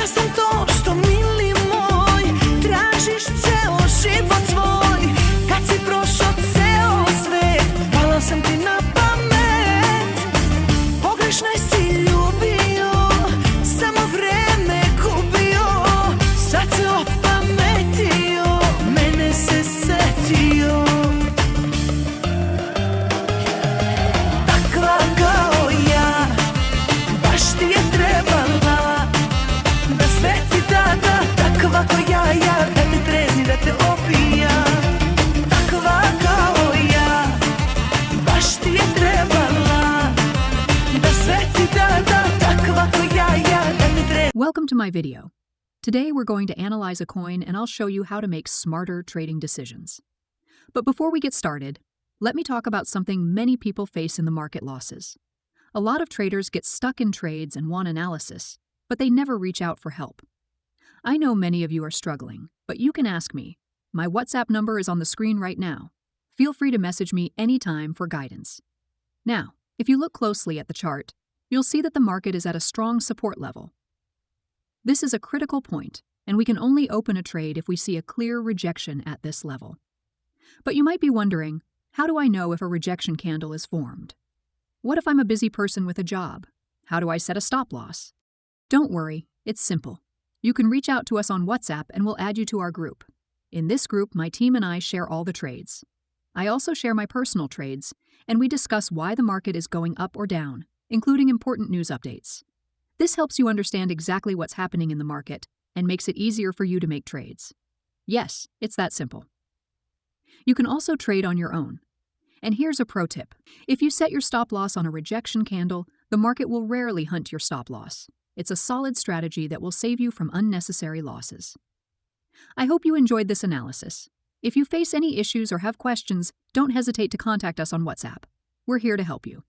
Ja sam to što mili moj, tražiš ceo život svoj. Kad si prošao ceo svet, pala sam ti na pamet. Pogrešno si ljubio, samo vreme gubio. Sad se opametio, mene se setio. Takva kao ja, baš ti je trebala. Da sve ti dada, takva ko ja, da te trezi, da te opija. Takva kao ja, baš ti je trebala. Da sve ti dada, takva ko ja, da te trezi. Welcome to my video. Today we're going to analyze a coin and I'll show you how to make smarter trading decisions. But before we get started, let me talk about something many people face in the market: losses. A lot of traders get stuck in trades and want analysis, but they never reach out for help. I know many of you are struggling, but you can ask me. My WhatsApp number is on the screen right now. Feel free to message me anytime for guidance. Now, if you look closely at the chart, you'll see that the market is at a strong support level. This is a critical point, and we can only open a trade if we see a clear rejection at this level. But you might be wondering, how do I know if a rejection candle is formed? What if I'm a busy person with a job? How do I set a stop loss? Don't worry, it's simple. You can reach out to us on WhatsApp and we'll add you to our group. In this group, my team and I share all the trades. I also share my personal trades, and we discuss why the market is going up or down, including important news updates. This helps you understand exactly what's happening in the market and makes it easier for you to make trades. Yes, it's that simple. You can also trade on your own. And here's a pro tip. If you set your stop loss on a rejection candle, the market will rarely hunt your stop loss. It's a solid strategy that will save you from unnecessary losses. I hope you enjoyed this analysis. If you face any issues or have questions, don't hesitate to contact us on WhatsApp. We're here to help you.